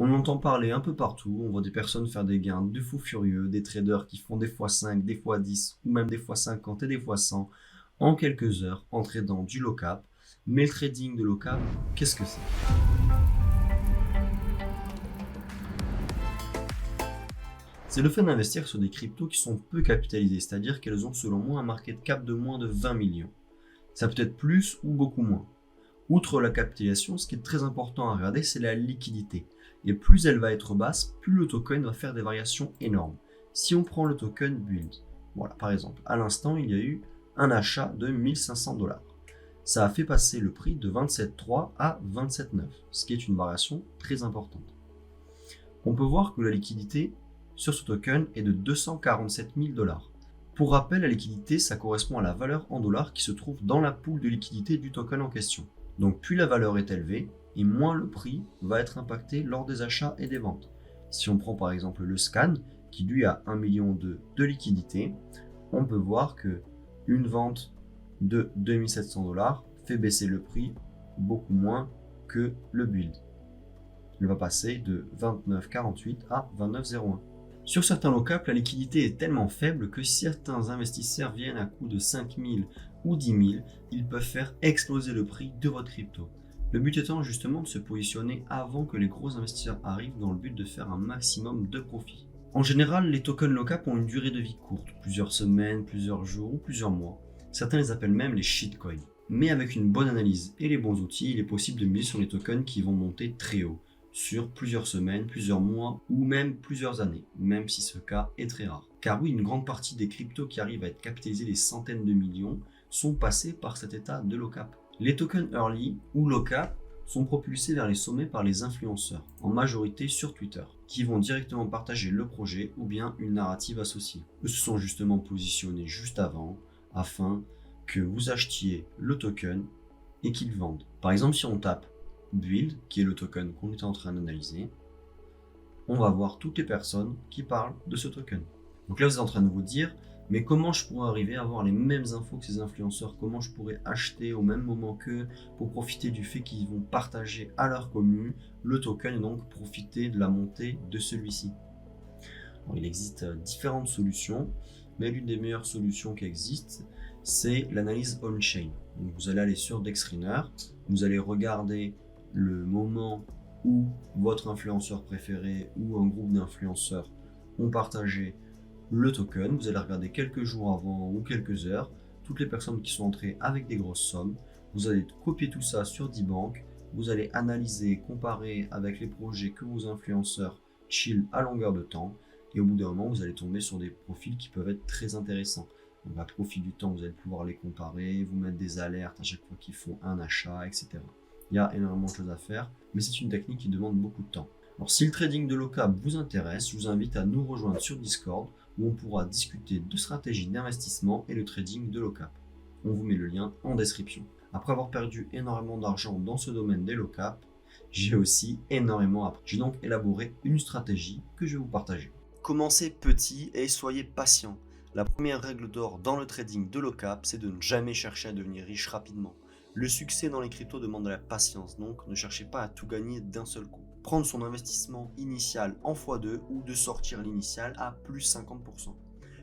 On entend parler un peu partout, on voit des personnes faire des gains de fous furieux, des traders qui font des fois 5, des fois 10 ou même des fois 50 et des fois 100 en quelques heures en tradant du low cap. Mais le trading de low cap, qu'est-ce que c'est? C'est le fait d'investir sur des cryptos qui sont peu capitalisées, c'est-à-dire qu'elles ont selon moi un market cap de moins de 20 millions. Ça peut être plus ou beaucoup moins. Outre la capitalisation, ce qui est très important à regarder, c'est la liquidité. Et plus elle va être basse, plus le token va faire des variations énormes. Si on prend le token Build, voilà, par exemple, à l'instant, il y a eu un achat de 1500 $. Ça a fait passer le prix de 27,3 à 27,9, ce qui est une variation très importante. On peut voir que la liquidité sur ce token est de 247 000 $. Pour rappel, la liquidité, ça correspond à la valeur en dollars qui se trouve dans la pool de liquidité du token en question. Donc plus la valeur est élevée, et moins le prix va être impacté lors des achats et des ventes. Si on prend par exemple le scan, qui lui a 1,2 million de liquidité, on peut voir que une vente de 2700 $ fait baisser le prix beaucoup moins que le build. Il va passer de 29,48 à 29,01. Sur certains low cap, la liquidité est tellement faible que si certains investisseurs viennent à coût de 5 000 ou 10 000, ils peuvent faire exploser le prix de votre crypto. Le but étant justement de se positionner avant que les gros investisseurs arrivent dans le but de faire un maximum de profit. En général, les tokens low cap ont une durée de vie courte, plusieurs semaines, plusieurs jours ou plusieurs mois. Certains les appellent même les shitcoins. Mais avec une bonne analyse et les bons outils, il est possible de miser sur les tokens qui vont monter très haut, sur plusieurs semaines, plusieurs mois ou même plusieurs années, même si ce cas est très rare. Car oui, une grande partie des cryptos qui arrivent à être capitalisés des centaines de millions sont passés par cet état de low cap. Les tokens early ou low cap sont propulsés vers les sommets par les influenceurs, en majorité sur Twitter, qui vont directement partager le projet ou bien une narrative associée. Eux se sont justement positionnés juste avant, afin que vous achetiez le token et qu'ils vendent. Par exemple, si on tape Build, qui est le token qu'on est en train d'analyser, on va voir toutes les personnes qui parlent de ce token. Donc là, vous êtes en train de vous dire, mais comment je pourrais arriver à avoir les mêmes infos que ces influenceurs? Comment je pourrais acheter au même moment qu'eux pour profiter du fait qu'ils vont partager à leur commu le token et donc profiter de la montée de celui-ci? Alors, il existe différentes solutions, mais l'une des meilleures solutions qui existent, c'est l'analyse on-chain. Donc vous allez aller sur Dexriner, vous allez regarder le moment où votre influenceur préféré ou un groupe d'influenceurs ont partagé le token. Vous allez regarder quelques jours avant ou quelques heures, toutes les personnes qui sont entrées avec des grosses sommes. Vous allez copier tout ça sur D-Bank, vous allez analyser, comparer avec les projets que vos influenceurs chill à longueur de temps. Et au bout d'un moment, vous allez tomber sur des profils qui peuvent être très intéressants. Donc à profit du temps, vous allez pouvoir les comparer, vous mettre des alertes à chaque fois qu'ils font un achat, etc. Il y a énormément de choses à faire, mais c'est une technique qui demande beaucoup de temps. Alors si le trading de low cap vous intéresse, je vous invite à nous rejoindre sur Discord, où on pourra discuter de stratégies d'investissement et le trading de low cap. On vous met le lien en description. Après avoir perdu énormément d'argent dans ce domaine des low cap, j'ai aussi énormément appris. J'ai donc élaboré une stratégie que je vais vous partager. Commencez petit et soyez patient. La première règle d'or dans le trading de low cap, c'est de ne jamais chercher à devenir riche rapidement. Le succès dans les cryptos demande de la patience, donc ne cherchez pas à tout gagner d'un seul coup. Prendre son investissement initial en x2 ou de sortir l'initial à plus 50%.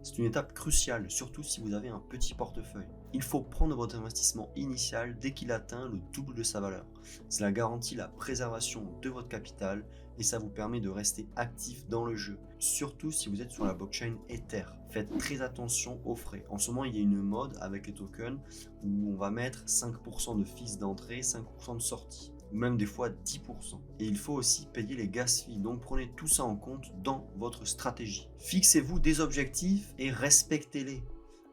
C'est une étape cruciale, surtout si vous avez un petit portefeuille. Il faut prendre votre investissement initial dès qu'il atteint le double de sa valeur. Cela garantit la préservation de votre capital et ça vous permet de rester actif dans le jeu, surtout si vous êtes sur la blockchain Ether. Faites très attention aux frais. En ce moment, il y a une mode avec les tokens où on va mettre 5% de fees d'entrée, 5% de sortie, ou même des fois 10%. Et il faut aussi payer les gas fees, donc prenez tout ça en compte dans votre stratégie. Fixez-vous des objectifs et respectez-les.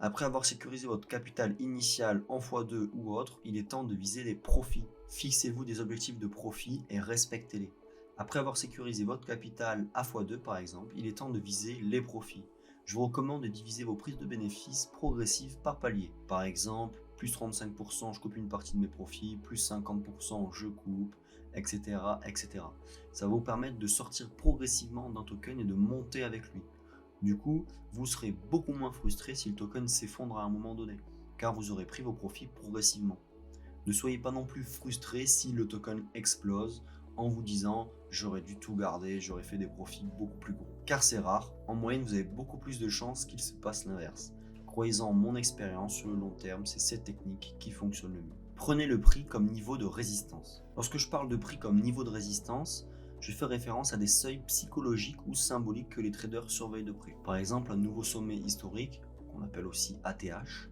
Après avoir sécurisé votre capital initial en x2 ou autre, il est temps de viser les profits. Fixez-vous des objectifs de profit et respectez-les. Après avoir sécurisé votre capital à x2 par exemple, il est temps de viser les profits. Je vous recommande de diviser vos prises de bénéfices progressives par palier. Par exemple, plus 35%, je coupe une partie de mes profits, plus 50%, je coupe, etc., etc. Ça va vous permettre de sortir progressivement d'un token et de monter avec lui. Du coup, vous serez beaucoup moins frustré si le token s'effondre à un moment donné, car vous aurez pris vos profits progressivement. Ne soyez pas non plus frustré si le token explose en vous disant j'aurais dû tout garder, j'aurais fait des profits beaucoup plus gros. Car c'est rare, en moyenne vous avez beaucoup plus de chances qu'il se passe l'inverse. Croyez-en mon expérience, sur le long terme, c'est cette technique qui fonctionne le mieux. Prenez le prix comme niveau de résistance. Lorsque je parle de prix comme niveau de résistance, je fais référence à des seuils psychologiques ou symboliques que les traders surveillent de près. Par exemple, un nouveau sommet historique, qu'on appelle aussi ATH,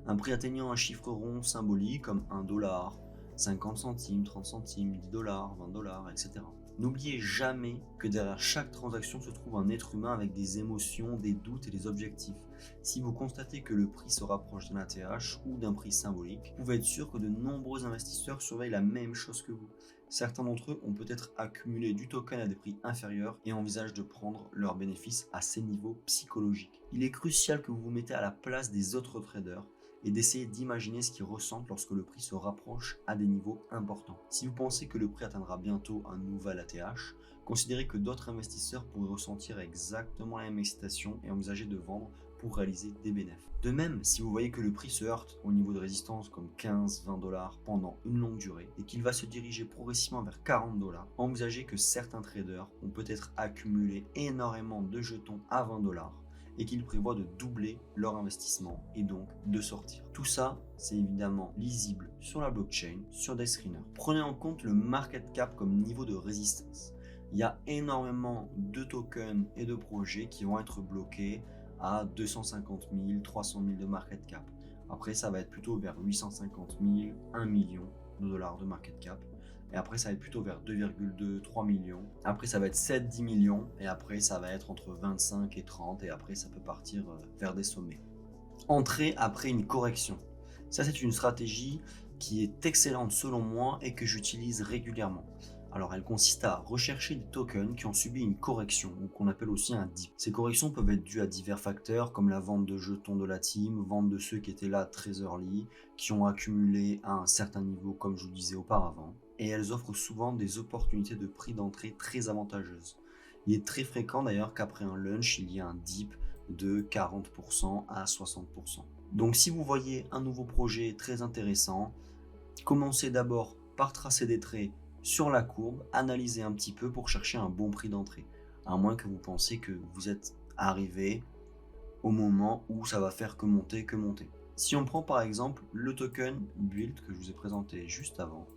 un prix atteignant un chiffre rond symbolique comme 1 dollar, 50 centimes, 30 centimes, 10 dollars, 20 dollars, etc. N'oubliez jamais que derrière chaque transaction se trouve un être humain avec des émotions, des doutes et des objectifs. Si vous constatez que le prix se rapproche d'un ATH ou d'un prix symbolique, vous pouvez être sûr que de nombreux investisseurs surveillent la même chose que vous. Certains d'entre eux ont peut-être accumulé du token à des prix inférieurs et envisagent de prendre leurs bénéfices à ces niveaux psychologiques. Il est crucial que vous vous mettez à la place des autres traders et d'essayer d'imaginer ce qu'ils ressentent lorsque le prix se rapproche à des niveaux importants. Si vous pensez que le prix atteindra bientôt un nouvel ATH, considérez que d'autres investisseurs pourraient ressentir exactement la même excitation et envisager de vendre pour réaliser des bénéfices. De même, si vous voyez que le prix se heurte au niveau de résistance comme 15-20 dollars pendant une longue durée et qu'il va se diriger progressivement vers 40 dollars, envisagez que certains traders ont peut-être accumulé énormément de jetons à 20 dollars et qu'ils prévoient de doubler leur investissement et donc de sortir. Tout ça, c'est évidemment lisible sur la blockchain, sur des screeners. Prenez en compte le market cap comme niveau de résistance. Il y a énormément de tokens et de projets qui vont être bloqués à 250 000, 300 000 de market cap. Après, ça va être plutôt vers 850 000, 1 million de dollars de market cap. Et après, ça va être plutôt vers 2,2, 3 millions. Après, ça va être 7, 10 millions. Et après, ça va être entre 25 et 30. Et après, ça peut partir vers des sommets. Entrer après une correction. Ça, c'est une stratégie qui est excellente selon moi et que j'utilise régulièrement. Alors, elle consiste à rechercher des tokens qui ont subi une correction, ou qu'on appelle aussi un dip. Ces corrections peuvent être dues à divers facteurs, comme la vente de jetons de la team, vente de ceux qui étaient là très early, qui ont accumulé à un certain niveau, comme je vous disais auparavant. Et elles offrent souvent des opportunités de prix d'entrée très avantageuses. Il est très fréquent d'ailleurs qu'après un lunch, il y ait un dip de 40% à 60%. Donc si vous voyez un nouveau projet très intéressant, commencez d'abord par tracer des traits sur la courbe, analysez un petit peu pour chercher un bon prix d'entrée, à moins que vous pensiez que vous êtes arrivé au moment où ça va faire que monter, que monter. Si on prend par exemple le token Build que je vous ai présenté juste avant,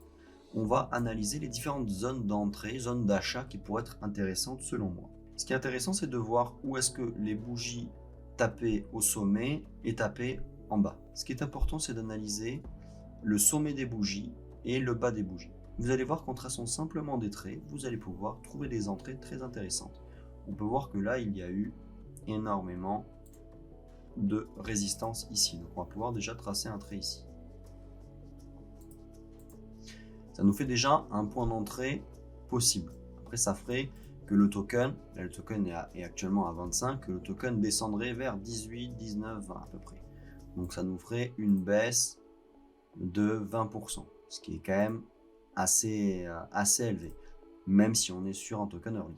on va analyser les différentes zones d'entrée, zones d'achat qui pourraient être intéressantes selon moi. Ce qui est intéressant, c'est de voir où est-ce que les bougies tapées au sommet et tapées en bas. Ce qui est important, c'est d'analyser le sommet des bougies et le bas des bougies. Vous allez voir qu'en traçant simplement des traits, vous allez pouvoir trouver des entrées très intéressantes. On peut voir que là, il y a eu énormément de résistance ici. Donc on va pouvoir déjà tracer un trait ici. Ça nous fait déjà un point d'entrée possible. Après, ça ferait que le token, là le token est actuellement à 25, que le token descendrait vers 18, 19, 20 à peu près. Donc ça nous ferait une baisse de 20%, ce qui est quand même assez élevé, même si on est sur un token early.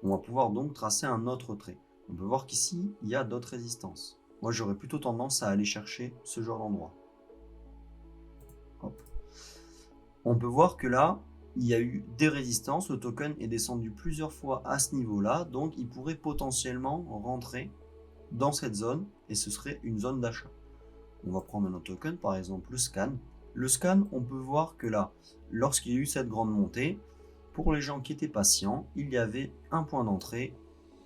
On va pouvoir donc tracer un autre trait. On peut voir qu'ici, il y a d'autres résistances. Moi, j'aurais plutôt tendance à aller chercher ce genre d'endroit. Hop. On peut voir que là, il y a eu des résistances. Le token est descendu plusieurs fois à ce niveau-là, donc il pourrait potentiellement rentrer dans cette zone et ce serait une zone d'achat. On va prendre un autre token, par exemple le scan. Le scan, on peut voir que là, lorsqu'il y a eu cette grande montée, pour les gens qui étaient patients, il y avait un point d'entrée.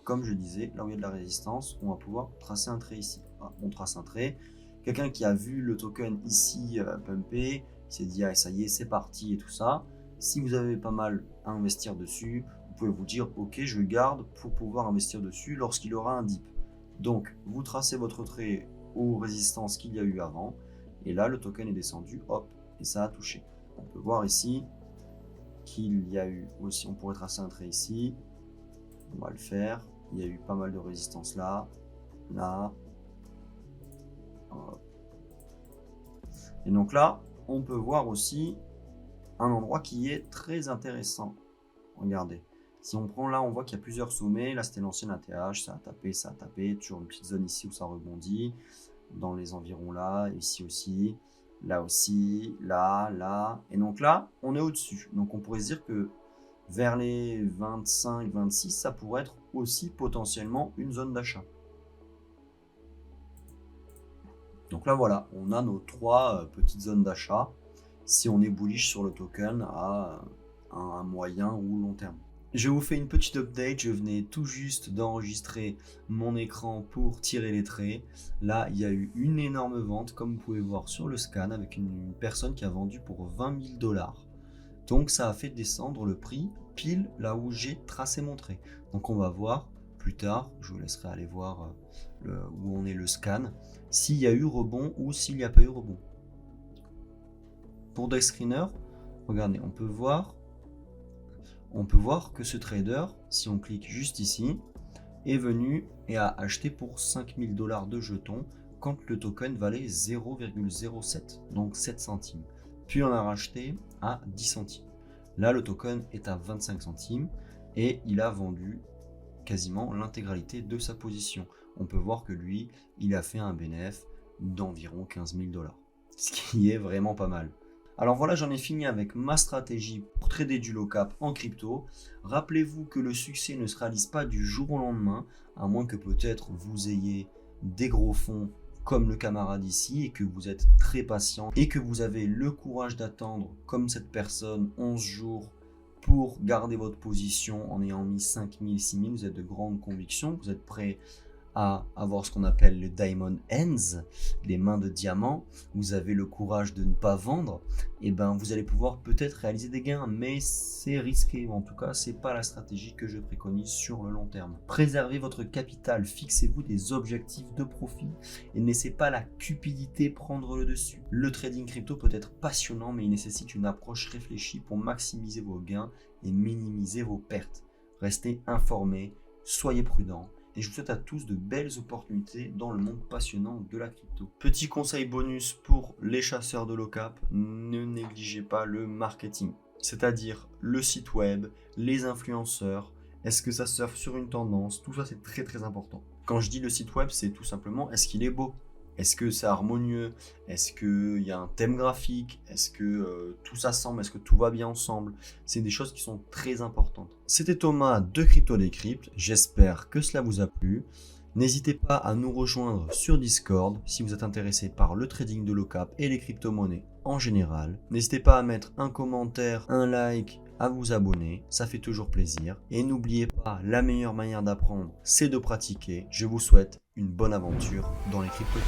Comme je disais, là où il y a de la résistance, on va pouvoir tracer un trait ici. Voilà, on trace un trait. Quelqu'un qui a vu le token ici pumper, s'est dit ah, ça y est, c'est parti et tout ça. Si vous avez pas mal à investir dessus, vous pouvez vous dire ok, je garde pour pouvoir investir dessus lorsqu'il aura un dip. Donc, vous tracez votre trait aux résistances qu'il y a eu avant. Et là, le token est descendu, hop, et ça a touché. On peut voir ici qu'il y a eu aussi, on pourrait tracer un trait ici. On va le faire. Il y a eu pas mal de résistance là, là. Hop. Et donc là, on peut voir aussi un endroit qui est très intéressant. Regardez. Si on prend là, on voit qu'il y a plusieurs sommets. Là, c'était l'ancienne ATH, ça a tapé. Toujours une petite zone ici où ça rebondit. Dans les environs là, ici aussi, là, là. Et donc là, on est au-dessus. Donc on pourrait se dire que vers les 25-26, ça pourrait être aussi potentiellement une zone d'achat. Donc là voilà, on a nos 3 petites zones d'achat si on est bullish sur le token à un moyen ou long terme. Je vous fais une petite update, je venais tout juste d'enregistrer mon écran pour tirer les traits. Là, il y a eu une énorme vente, comme vous pouvez voir sur le scan, avec une personne qui a vendu pour 20 000 $. Donc ça a fait descendre le prix pile là où j'ai tracé mon trait. Donc on va voir plus tard, je vous laisserai aller voir où on est le scan, s'il y a eu rebond ou s'il n'y a pas eu rebond. Pour Dexscreener, regardez, on peut voir que ce trader, si on clique juste ici, est venu et a acheté pour 5 000 $ de jetons quand le token valait 0,07, donc 7 centimes. Puis on a racheté à 10 centimes. Là, le token est à 25 centimes et il a vendu quasiment l'intégralité de sa position. On peut voir que lui, il a fait un bénéfice d'environ 15 000 $, ce qui est vraiment pas mal. Alors voilà, j'en ai fini avec ma stratégie pour trader du low cap en crypto. Rappelez-vous que le succès ne se réalise pas du jour au lendemain, à moins que peut-être vous ayez des gros fonds comme le camarade ici et que vous êtes très patient et que vous avez le courage d'attendre comme cette personne 11 jours pour garder votre position en ayant mis 5 000, 6 000, vous êtes de grandes convictions, vous êtes prêt à avoir ce qu'on appelle le diamond hands, les mains de diamant, vous avez le courage de ne pas vendre, et ben vous allez pouvoir peut-être réaliser des gains, mais c'est risqué, en tout cas c'est pas la stratégie que je préconise sur le long terme. Préservez votre capital, fixez-vous des objectifs de profit et ne laissez pas la cupidité prendre le dessus. Le trading crypto peut être passionnant, mais il nécessite une approche réfléchie pour maximiser vos gains et minimiser vos pertes. Restez informés, soyez prudents. Et je vous souhaite à tous de belles opportunités dans le monde passionnant de la crypto. Petit conseil bonus pour les chasseurs de low cap, ne négligez pas le marketing. C'est-à-dire le site web, les influenceurs, est-ce que ça surfe sur une tendance, tout ça c'est très très important. Quand je dis le site web, c'est tout simplement est-ce qu'il est beau ? Est-ce que c'est harmonieux? Est-ce qu'il y a un thème graphique? Est-ce que tout ça semble? Est-ce que tout va bien ensemble? C'est des choses qui sont très importantes. C'était Thomas de Crypto Decrypt. J'espère que cela vous a plu. N'hésitez pas à nous rejoindre sur Discord si vous êtes intéressé par le trading de low cap et les crypto-monnaies en général. N'hésitez pas à mettre un commentaire, un like, à vous abonner, ça fait toujours plaisir. Et n'oubliez pas, la meilleure manière d'apprendre, c'est de pratiquer. Je vous souhaite une bonne aventure dans les cryptos.